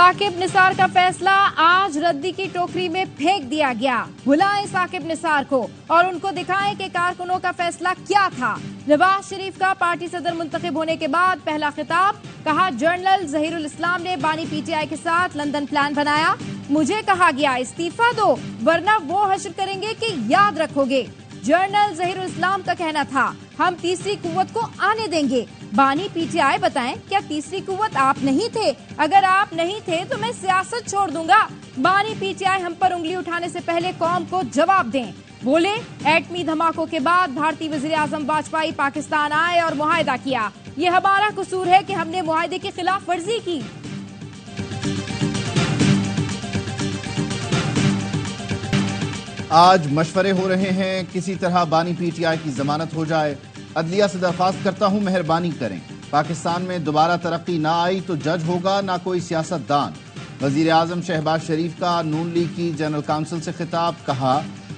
साकिब निसार का फैसला आज रद्दी की टोकरी में फेंक दिया गया। बुलाएं साकिब निसार को और उनको दिखाएं कि कारकुनों का फैसला क्या था। नवाज शरीफ का पार्टी सदर मुंतखब होने के बाद पहला खिताब, कहा जनरल जहीरुल इस्लाम ने बानी पीटीआई के साथ लंदन प्लान बनाया। मुझे कहा गया इस्तीफा दो वरना वो हश्र करेंगे कि याद रखोगे। जनरल जहीरुल इस्लाम का कहना था हम तीसरी कुव्वत को आने देंगे। बानी पीटीआई बताएं क्या तीसरी कुव्वत आप नहीं थे? अगर आप नहीं थे तो मैं सियासत छोड़ दूंगा। बानी पीटीआई हम पर उंगली उठाने से पहले कौम को जवाब दें। बोले एटमी धमाकों के बाद भारतीय वजीर आजम वाजपेयी पाकिस्तान आए और मुआहदा किया। ये हमारा कसूर है कि हमने मुआहदे की खिलाफ वर्जी की। आज मशवरे हो रहे हैं किसी तरह बानी पीटीआई की जमानत हो जाए। अदलिया से दरख्वास्त करता हूं मेहरबानी करें। पाकिस्तान में दोबारा तरक्की ना आई तो जज होगा ना कोई सियासतदान। वजीर आजम शहबाज शरीफ का नून लीग की जनरल काउंसिल से खिताब, कहा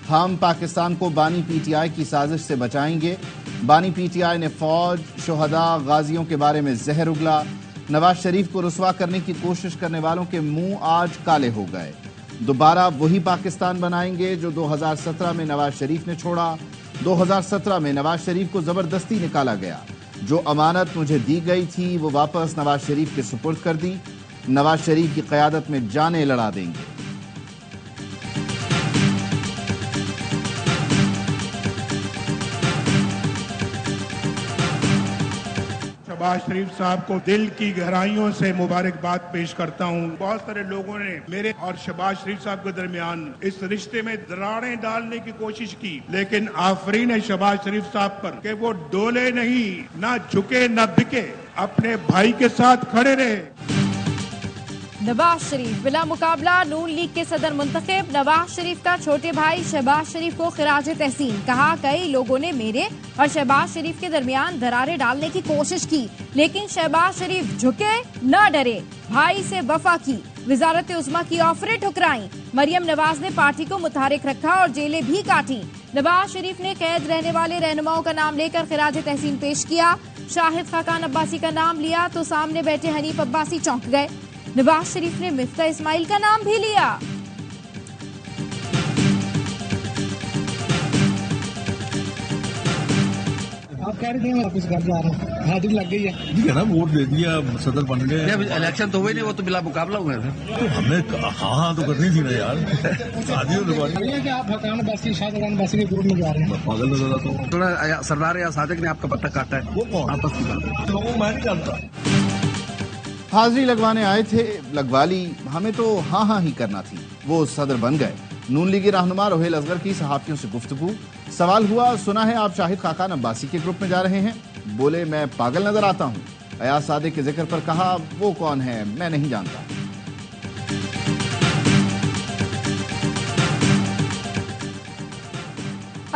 हम पाकिस्तान को बानी पीटीआई की साजिश से बचाएंगे। बानी पीटीआई ने फौज, शोहदा, गाजियों के बारे में जहर उगला। नवाज शरीफ को रुसवा करने की कोशिश करने वालों के मुंह आज काले हो गए। दोबारा वही पाकिस्तान बनाएंगे जो 2017 में नवाज शरीफ ने छोड़ा। 2017 में नवाज शरीफ को जबरदस्ती निकाला गया। जो अमानत मुझे दी गई थी वो वापस नवाज शरीफ के सुपुर्द कर दी। नवाज शरीफ की क़यादत में जानें लड़ा देंगे। शहबाज शरीफ साहब को दिल की गहराइयों से मुबारकबाद पेश करता हूं। बहुत सारे लोगों ने मेरे और शहबाज शरीफ साहब के दरमियान इस रिश्ते में दरारें डालने की कोशिश की, लेकिन आफरीन है शहबाज शरीफ साहब पर कि वो डोले नहीं, ना झुके ना बिके, अपने भाई के साथ खड़े रहे। नवाज शरीफ बिला मुकाबला नून लीग के सदर मुंतखब। नवाज शरीफ का छोटे भाई शहबाज शरीफ को खिराज तहसीन, कहा कई लोगों ने मेरे और शहबाज शरीफ के दरमियान दरारें डालने की कोशिश की, लेकिन शहबाज शरीफ झुके न डरे, भाई से वफा की, वजारत उस्मा की ऑफरें ठुकराई। मरियम नवाज ने पार्टी को मुतहरिक रखा और जेलें भी काटी। नवाज शरीफ ने कैद रहने वाले रहनुमाओं का नाम लेकर खिराज तहसीन पेश किया। शाहिद खाकान अब्बासी का नाम लिया तो सामने बैठे हनीफ अब्बासी चौंक गए। नवाज शरीफ ने मिफ्ता इस्माइल का नाम भी लिया। आप कह रहे थे मैं वापस घर जा रहा हूँ, हाजिरी लग गई है। ठीक है ना, वोट दे दिया, सदर बन गए। इलेक्शन तो हुए नहीं, वो तो बिला मुकाबला हुए थे। तो हमने हाँ तो करनी थी ना यार। कि आप हकान अब्बासी, शाहिद अब्बासी के ग्रुप में जा रहे हैं। पागल नजर आता हूँ। थोड़ा सरदार या सादिक ने आपका पत्ता काटा है, वो कौन? आपस की बात है। लोगों मैं नहीं जानता। हाजिरी लगवाने आए थे, लगवा ली, हमें तो हाँ हाँ ही करना थी। वो सदर बन गए। नून लीगी रहनुमा रोहेल असगर की सहाफियों से गुफ्तगू। सवाल हुआ, सुना है आप शाहिद खाकान अब्बासी के ग्रुप में जा रहे हैं। बोले मैं पागल नजर आता हूं। अयाज सादिक के जिक्र पर कहा वो कौन है मैं नहीं जानता।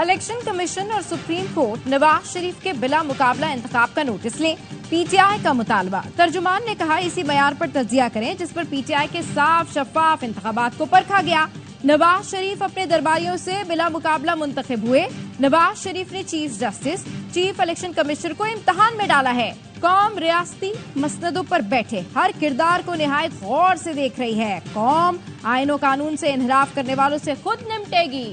इलेक्शन कमीशन और सुप्रीम कोर्ट नवाज शरीफ के बिला मुकाबला इंतखाब का नोटिस लें। पीटीआई का मुतालबा। तर्जुमान ने कहा इसी मयार पर तज्जिया करें जिस पर पीटीआई के साफ शफाफ इंतखाबात को परखा गया। नवाज शरीफ अपने दरबारियों से बिला मुकाबला मुंतखब हुए। नवाज शरीफ ने chief justice, chief election commissioner को इम्तिहान में डाला है। कौम रियासती मसनदों पर बैठे हर किरदार को निहायत गौर से देख रही है। कौम आईनो कानून से इनहराफ करने वालों से खुद निपटेगी।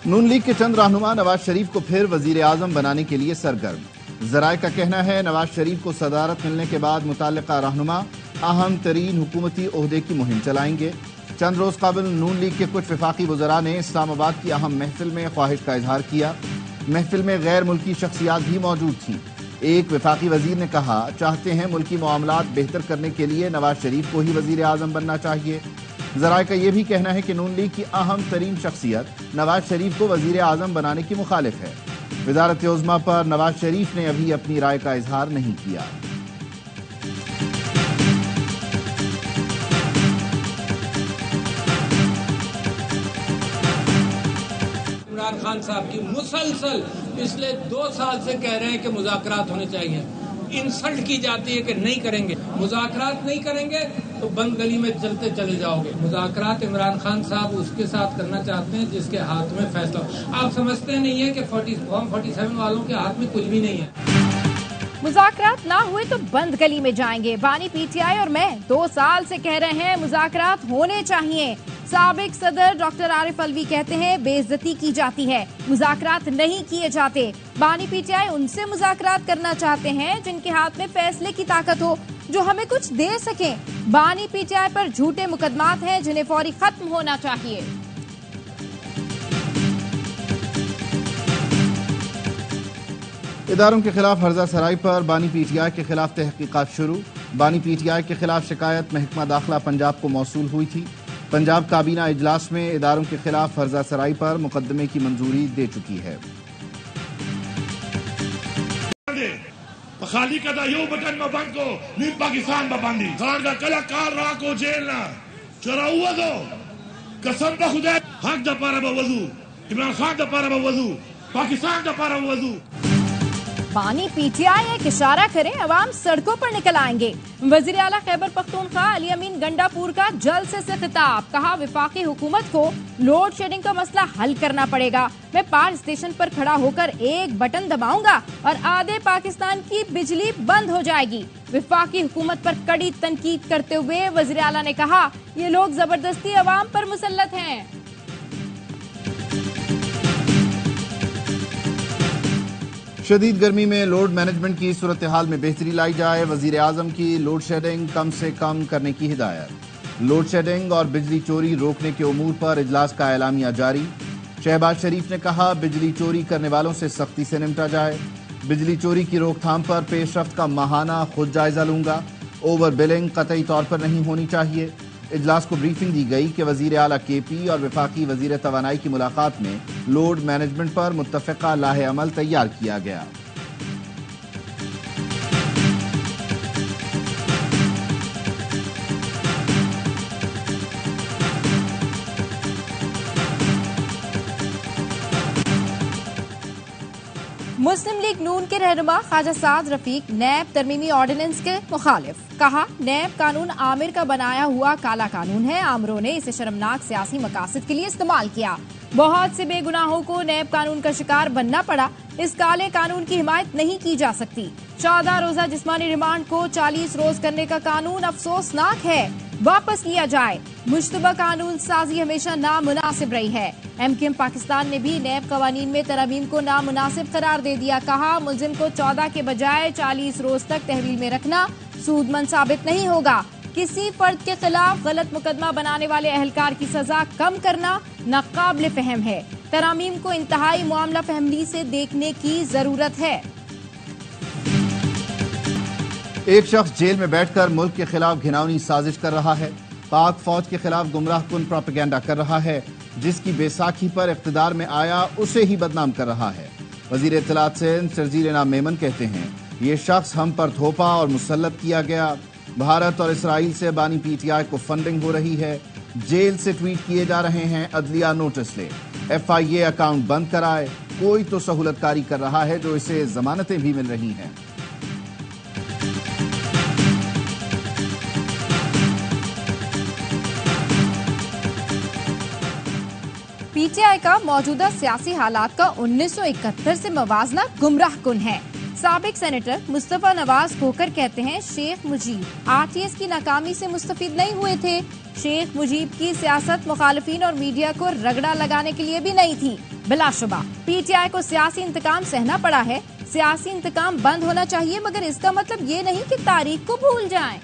नून लीग के चंद रहनुमा नवाज शरीफ को फिर वजीर आजम बनाने के लिए सरगर्म। जराये का कहना है नवाज शरीफ को सदारत मिलने के बाद मुताल्लिका रहनुमा अहम तरीन हुकूमती ओहदे की मुहिम चलाएंगे। चंद रोज कबल नून लीग के कुछ वफाकी वज़रा ने इस्लामाबाद की अहम महफिल में ख्वाहिश का इजहार किया। महफिल में गैर मुल्की शख्सियात भी मौजूद थी। एक वफाकी वजीर ने कहा चाहते हैं मुल्की मामलात बेहतर करने के लिए नवाज शरीफ को ही वजीर आजम बनना चाहिए। जराये का यह भी कहना है कि नून लीग की अहम तरीन शख्सियत नवाज शरीफ को वजीर आजम बनाने की मुखालिफ है। वजारत उज़्मा पर नवाज शरीफ ने अभी अपनी राय का इजहार नहीं किया। इमरान खान साहब की मुसलसल पिछले 2 साल से कह रहे हैं कि मुज़ाकरात होने चाहिए। इंसल्ट की जाती है कि नहीं करेंगे, मुज़ाकरात नहीं करेंगे तो बंद गली में चलते चले जाओगे। मुज़ाकरात इमरान खान साहब उसके साथ करना चाहते हैं जिसके हाथ में फैसला। आप समझते नहीं है कि फॉर्म 47 वालों के हाथ में कुछ भी नहीं है। मुज़ाकरात ना हुए तो बंद गली में जाएंगे। बानी पीटीआई और मैं 2 साल से कह रहे हैं मुज़ाकरात होने चाहिए। साबिक सदर डॉक्टर आरिफ अलवी कहते हैं बेइज्जती की जाती है, मुज़ाकरात नहीं किए जाते। बानी पीटीआई उनसे मुज़ाकरात करना चाहते हैं जिनके हाथ में फैसले की ताकत हो, जो हमें कुछ दे सकें। बानी पीटीआई पर झूठे मुकदमात हैं जिन्हें फौरी खत्म होना चाहिए। इदारों के खिलाफ हर्जा सराई पर बानी पीटीआई के खिलाफ तहकीकात शुरू। बानी पीटीआई के खिलाफ शिकायत महकमा दाखिला पंजाब को मौसूल हुई थी। पंजाब काबीना इजलास में इदारों के खिलाफ हर्जा सराई पर मुकदमे की मंजूरी दे चुकी है। खाली कदा यो बटन में बंद को नीम पाकिस्तान में बंदी खान का कलाकार रहा को जेल ना चरा हुआ दो कसम का खुदा हक द पारा वजू इमरान खान द पारा वजू पाकिस्तान द पारा वजू। बानी पीटीआई एक इशारा करे अवाम सड़कों पर निकल आएंगे। वजीर आला खैबर पख्तूनख्वा अली अमीन गंडापुर का जलसे से खिताब, कहा विफाकी हुकूमत को लोड शेडिंग का मसला हल करना पड़ेगा। मैं पावर स्टेशन पर खड़ा होकर एक बटन दबाऊंगा और आधे पाकिस्तान की बिजली बंद हो जाएगी। विफाकी हुकूमत पर कड़ी तनकीद करते हुए वजीर आला ने कहा ये लोग जबरदस्ती अवाम पर मुसल्लत हैं। शदीद गर्मी में लोड मैनेजमेंट की सूरत हाल में बेहतरी लाई जाए। वजीर आजम की लोड शेडिंग कम से कम करने की हिदायत। लोड शेडिंग और बिजली चोरी रोकने के उमूर पर इजलास का एलामिया जारी। शहबाज शरीफ ने कहा बिजली चोरी करने वालों से सख्ती से निपटा जाए। बिजली चोरी की रोकथाम पर पेशरफ्त का माहाना खुद जायजा लूंगा। ओवर बिलिंग कतई तौर पर नहीं होनी चाहिए। इजलास को ब्रीफिंग दी गई कि वजीर आला केपी और वफाकी वजीर तवानाई की मुलाकात में लोड मैनेजमेंट पर मुत्तफ़िका लाहे अमल तैयार किया गया। मुस्लिम लीग नून के रहनुमा ख्वाजा साद रफीक नैब तरमीमी ऑर्डिनेंस के मुखालिफ, कहा नैब कानून आमिर का बनाया हुआ काला कानून है। आमिरों ने इसे शर्मनाक सियासी मकासद के लिए इस्तेमाल किया। बहुत से बेगुनाहों को नैब कानून का शिकार बनना पड़ा। इस काले कानून की हिमायत नहीं की जा सकती। 14 रोजा जिस्मानी रिमांड को 40 रोज करने का कानून अफसोसनाक है, वापस लिया जाए। मुश्तबा कानून साजी हमेशा नामुनासिब रही है। एमकेएम पाकिस्तान ने भी नैब कवानीन में तरमीम को नामुनासिब करार दे दिया। कहा मुलजिम को 14 के बजाय 40 रोज तक तहवील में रखना सूदमंद साबित नहीं होगा। किसी फर्द के खिलाफ गलत मुकदमा बनाने वाले अहलकार की सजा कम करना नाकाबिल फहम है। तरामीम को इंतहाई मामला फहमी से देखने की जरूरत है। एक शख्स जेल में बैठकर मुल्क के खिलाफ घिनौनी साजिश कर रहा है। पाक फौज के खिलाफ गुमराहकुन प्रोपेगेंडा कर रहा है। जिसकी बैसाखी पर इख्तिदार में आया उसे ही बदनाम कर रहा है। वजीर इत्तलात सिंध शर्जील इनाम मेमन कहते हैं ये शख्स हम पर थोपा और मुसल्लत किया गया। भारत और इसराइल से बानी पीटीआई को फंडिंग हो रही है। जेल से ट्वीट किए जा रहे हैं अदलिया नोटिस ले, FIA अकाउंट बंद कराए। कोई तो सहूलतकारी कर रहा है जो इसे जमानतें भी मिल रही हैं। पीटीआई का मौजूदा सियासी हालात का 1971 से मवाजना गुमराहकुन है। साबिक सेनेटर मुस्तफा नवाज खोकर कहते हैं शेख मुजीब RTS की नाकामी से मुस्तफीद नहीं हुए थे। शेख मुजीब की सियासत मुखालिफिन और मीडिया को रगड़ा लगाने के लिए भी नहीं थी। बिलाशुबा पीटीआई को सियासी इंतकाम सहना पड़ा है। सियासी इंतकाम बंद होना चाहिए, मगर इसका मतलब ये नहीं कि तारीख को भूल जाएं।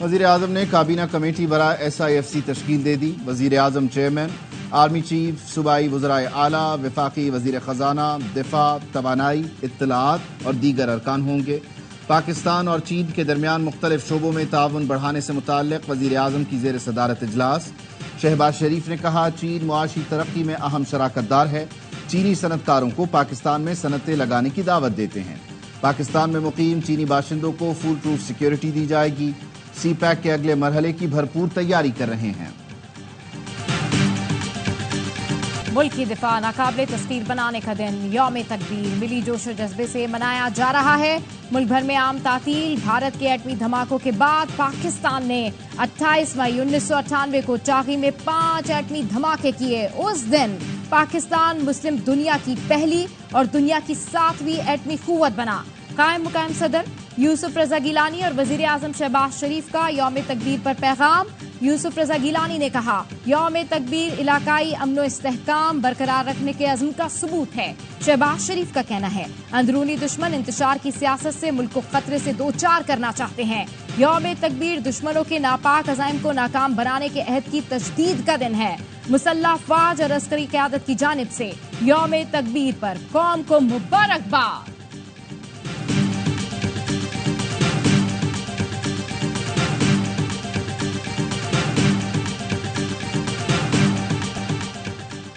वजीर आजम ने काबीना कमेटी बरा SIFC तश्कील दे दी। वजीर आजम चेयरमैन, आर्मी चीफ, सूबाई वज़राए आला, वफाकी वजीर खजाना, दिफा, तवानाई, इत्तलात और दीगर अरकान होंगे। पाकिस्तान और चीन के दरमियान मुख्तलिफ शोबों में ताउन बढ़ाने से मुताल्लिक वजीर आजम की जेर सदारत इजलास। शहबाज शरीफ ने कहा चीन मुआशी तरक्की में अहम शराकतदार है। चीनी सनतकारों को पाकिस्तान में सनतें लगाने की दावत देते हैं। पाकिस्तान में मुकीम चीनी बाशिंदों को फुल प्रूफ सिक्योरिटी दी जाएगी। CPEC के अगले मरहले की भरपूर तैयारी कर रहे हैं। मुल्क की दिफा नाकाबिले तस्कीर बनाने का दिन यौम तकबीर मिली जोश और जज्बे से मनाया जा रहा है। मुल्क भर में आम तातील। भारत के एटमी धमाकों के बाद पाकिस्तान ने 28 मई 1998 को टाकी में 5 एटमी धमाके किए। उस दिन पाकिस्तान मुस्लिम दुनिया की पहली और दुनिया की 7वीं एटमी कुव्वत बना। कायम मुकायम सदर यूसुफ रजा गिलानी और वजीर आजम शहबाज शरीफ का यौम तकबीर पर पैगाम। यूसुफ रजा गिलानी ने कहा, यौम तकबीर इलाकाई अमनो इस्तेहकाम बरकरार रखने के अज़्म का सबूत है। शहबाज शरीफ का कहना है, अंदरूनी दुश्मन इंतशार की सियासत से मुल्क को खतरे से दो चार करना चाहते हैं। यौम तकबीर दुश्मनों के नापाक अज़ाइम को नाकाम बनाने के अहद की तजदीद का दिन है। मुसल्लह अफवाज और अस्करी क़यादत की जानिब से यौम तकबीर पर कौम को मुबारकबाद।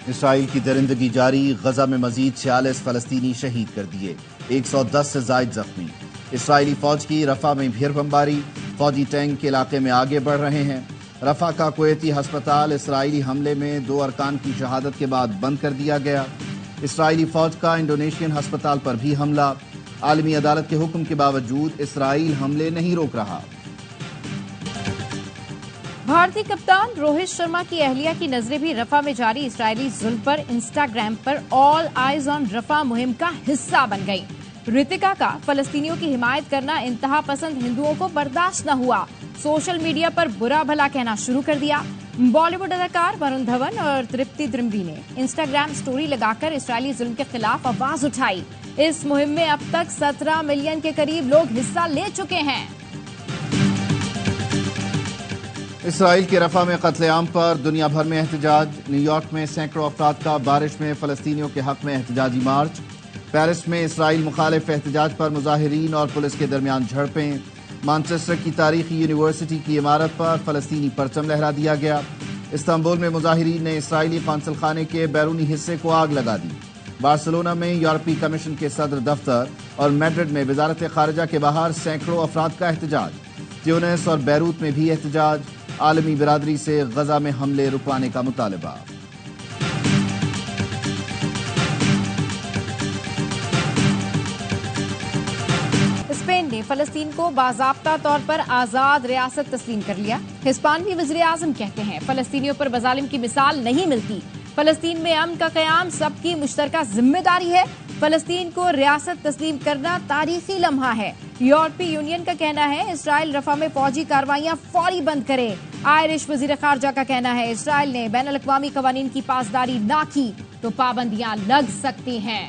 इसराइल की दरिंदगी जारी। गजा में मजीद 46 फलस्तीनी शहीद कर दिए, 110 से जायद जख्मी। इसराइली फौज की रफा में भीड़ बमबारी। फौजी टैंक के इलाके में आगे बढ़ रहे हैं। रफा का कुवैती हस्पताल इसराइली हमले में 2 अरकान की शहादत के बाद बंद कर दिया गया। इसराइली फौज का इंडोनेशियन हस्पताल पर भी हमला। आलमी अदालत के हुक्म के बावजूद इसराइल हमले नहीं रोक रहा। भारतीय कप्तान रोहित शर्मा की अहलिया की नजरें भी रफा में जारी इसराइली जुल्म पर इंस्टाग्राम पर ऑल आइज ऑन रफा मुहिम का हिस्सा बन गई। रितिका का फलस्तीनियों की हिमायत करना इंतहा पसंद हिंदुओं को बर्दाश्त न हुआ। सोशल मीडिया पर बुरा भला कहना शुरू कर दिया। बॉलीवुड अदाकार वरुण धवन और तृप्ति द्रिमवी ने इंस्टाग्राम स्टोरी लगाकर इसराइली जुल्म के खिलाफ आवाज उठाई। इस मुहिम में अब तक 17 मिलियन के करीब लोग हिस्सा ले चुके हैं। इसराइल के रफा में कत्लेआम पर दुनिया भर में एहतजाज। न्यूयॉर्क में सैकड़ों अफराद का बारिश में फलस्तीनियों के हक में एहतजाजी मार्च। पेरिस में इसराइल मुखालिफ एहतजाज पर मुजाहिरीन और पुलिस के दरमियान झड़पें। मानचेस्टर की तारीखी यूनिवर्सिटी की इमारत पर फलस्तीनी परचम लहरा दिया गया। इस्तांबुल में मुजाहिरीन ने इसराइली कौंसल खाने के बैरूनी हिस्से को आग लगा दी। बार्सिलोना में यूरोपीय कमीशन के सदर दफ्तर और मैड्रिड में वजारत खारजा के बाहर सैकड़ों अफराद का एहतजाज। ट्यूनिस और बैरूत में भी एहतजाज। आलमी बिरादरी से गजा में हमले रुकवाने का मुतालबा। स्पेन ने फलस्तीन को बाज़ाब्ता तौर पर आजाद रियासत तस्लीम कर लिया। हिस्पानवी वज़ीर आज़म कहते हैं, फलस्तीनियों पर बज़ालिम की मिसाल नहीं मिलती। फलस्तीन में अमन का क़याम सबकी मुश्तरका जिम्मेदारी है। फलस्तीन को रियासत तस्लीम करना तारीखी लम्हा है। यूरोपीय यूनियन का कहना है, इसराइल रफा में फौजी कार्रवाइयां फौरी बंद करे। आयरिश वजीर खारजा का कहना है, इसराइल ने बैनुल अक़वामी कवानीन की पासदारी ना की तो पाबंदियां लग सकती हैं।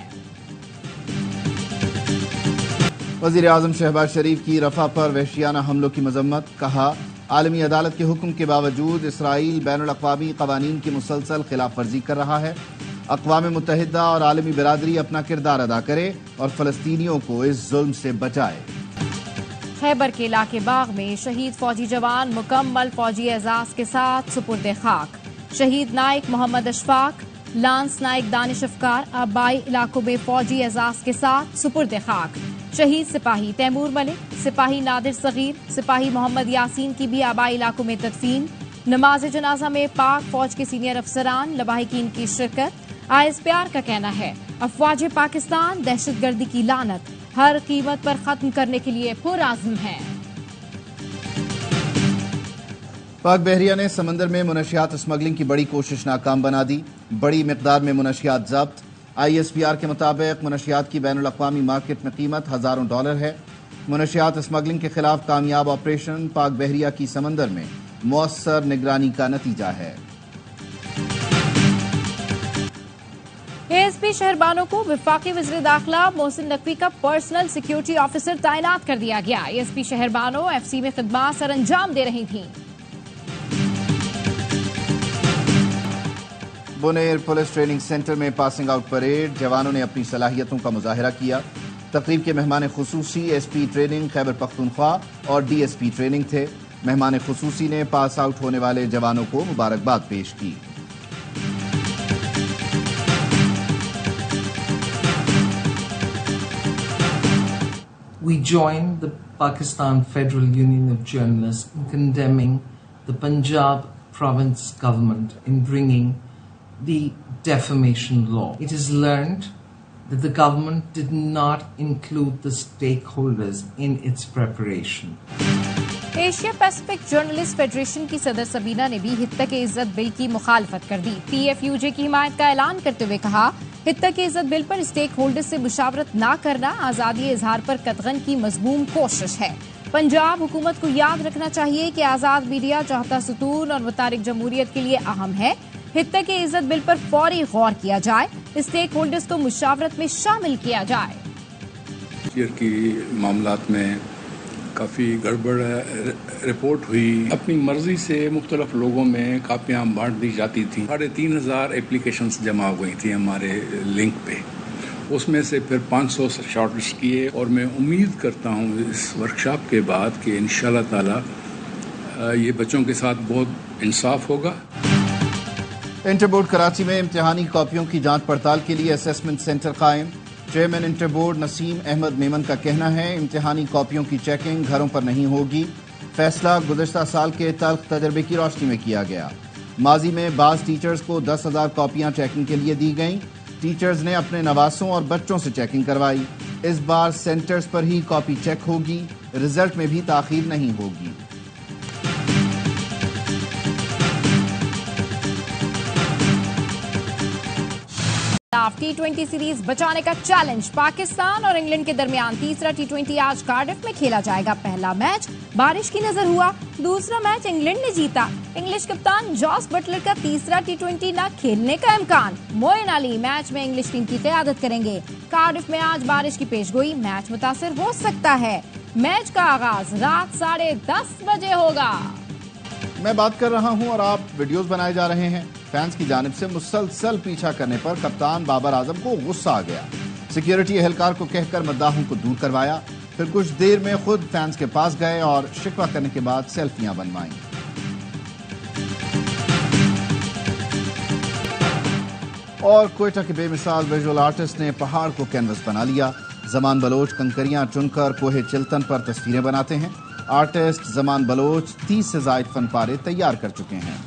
वजीर आजम शहबाज शरीफ की रफा पर वहशियाना हमलों की मजम्मत। कहा, आलमी अदालत के हुक्म के बावजूद इसराइल बैनुल अक़वामी कवानीन की मुसलसल खिलाफ वर्जी कर रहा है। अक़वाम मुत्तहिदा और आलमी बिरादरी अपना किरदार अदा करे और फलस्तीनियों को इस जुल्म से बचाए। खैबर के इलाके बाग में शहीद फौजी जवान मुकम्मल फौजी एजाज के साथ सुपुर्द खाक। शहीद नाइक मोहम्मद अशफाक, लांस नाइक दानिश अफकार आबाई इलाकों में फौजी एजाज के साथ सुपुर्द खाक। शहीद सिपाही तैमूर मलिक, सिपाही नादिर सगीर, सिपाही मोहम्मद यासीन की भी आबाई इलाकों में तदफीन। नमाज जनाजा में पाक फौज के सीनियर अफसरान लवाहिकीन की शिरकत। ISPR का कहना है, अफवाज पाकिस्तान दहशतगर्दी की लानत हर कीमत पर खत्म करने के लिए पुरआज़्म है। पाक बहरिया ने समंदर में मुनशियात स्मगलिंग की बड़ी कोशिश नाकाम बना दी। बड़ी मिकदार में मुनशियात जब्त। ISPR के मुताबिक मुनशियात की बैनुल अक़वामी मार्केट में कीमत हजारों डॉलर है। मुनशियात स्मगलिंग के खिलाफ कामयाब ऑपरेशन पाक बहरिया की समंदर में मौसर निगरानी का नतीजा है। ASP शहरबानों को वफाकी वज़ीर दाखिला मोहसिन नकवी का पर्सनल सिक्योरिटी ऑफिसर तैनात कर दिया गया। ASP शहरबानों FC में खिदमात सर अंजाम दे रही थीं। बुनेर पुलिस ट्रेनिंग सेंटर में पासिंग आउट परेड। जवानों ने अपनी सलाहियतों का मुजाहिरा किया। तकरीब के मेहमान खुसूसी SP ट्रेनिंग खैबर पख्तूनख्वा और DSP ट्रेनिंग थे। मेहमान खुसूसी ने पास आउट होने वाले जवानों को मुबारकबाद पेश की। We join the Pakistan Federal Union of Journalists in condemning the Punjab province government in bringing the defamation law. It is learned that the government did not include the stakeholders in its preparation. Asia Pacific journalist federation की सदर सबीना ने भी हित्तक इज्जत bill की मुखालफत कर दी। PFUJ की हिमायत का ऐलान करते हुए कहा, हित्तक इज्जत बिल पर स्टेक होल्डर्स से मुशावरत न करना आजादी इजहार पर कतगन की मजमूम कोशिश है। पंजाब हुकूमत को याद रखना चाहिए कि आजाद मीडिया चाहता सुतून और मुतारिक जमहूरियत के लिए अहम है। हित्तक के इज्जत बिल पर फौरी गौर किया जाए, स्टेक होल्डर्स को मुशावरत में शामिल किया जाए। की मामलात में काफ़ी गड़बड़ रिपोर्ट हुई। अपनी मर्जी से मुख्तलिफ लोगों में कापियाँ बांट दी जाती थी। 3,500 एप्लीकेशंस जमा हो गई थी हमारे लिंक पे, उसमें से फिर 500 शॉर्टलिस्ट किए और मैं उम्मीद करता हूँ इस वर्कशॉप के बाद कि इंशाल्लाह ताला ये बच्चों के साथ बहुत इंसाफ होगा। इंटर बोर्ड कराची में इम्तिहानी कॉपियों की जांच पड़ताल के लिए असेसमेंट सेंटर कायम। Chairman inter board Naseem Ahmed Memon का कहना है, इम्तिहानी कॉपियों की चेकिंग घरों पर नहीं होगी। फैसला गुज़श्ता साल के तल्ख तजर्बे की रोशनी में किया गया। माजी में बाज़ टीचर्स को 10,000 कॉपियां चेकिंग के लिए दी गईं। टीचर्स ने अपने नवासों और बच्चों से चेकिंग करवाई। इस बार सेंटर्स पर ही कॉपी चेक होगी, रिजल्ट में भी ताखीर नहीं होगी। T20 सीरीज बचाने का चैलेंज पाकिस्तान और इंग्लैंड के दरमियान तीसरा T20 आज कार्डिफ में खेला जाएगा। पहला मैच बारिश की नजर हुआ, दूसरा मैच इंग्लैंड ने जीता। इंग्लिश कप्तान जॉस बटलर का तीसरा T20 न खेलने का इम्कान। मोइन अली मैच में इंग्लिश टीम की क़यादत करेंगे। कार्डिफ में आज बारिश की पेशगोई, मैच मुतासिर हो सकता है। मैच का आगाज रात 10:30 बजे होगा। मैं बात कर रहा हूं और आप वीडियोस बनाए जा रहे हैं। फैंस की जानिब से मुसलसल पीछा करने पर कप्तान बाबर आजम को गुस्सा आ गया। सिक्योरिटी एहलकार को कहकर मद्दाहों को दूर करवाया, फिर कुछ देर में खुद फैंस के पास गए और शिकवा करने के बाद सेल्फियां बनवाईं। और क्वेटा के बेमिसाल विजुअल आर्टिस्ट ने पहाड़ को कैनवस बना लिया। जमान बलोच कंकरियां चुनकर कोहे चिल्तन पर तस्वीरें बनाते हैं। आर्टिस्ट जमान बलोच 30 से ज़ायद फन पारे तैयार कर चुके हैं।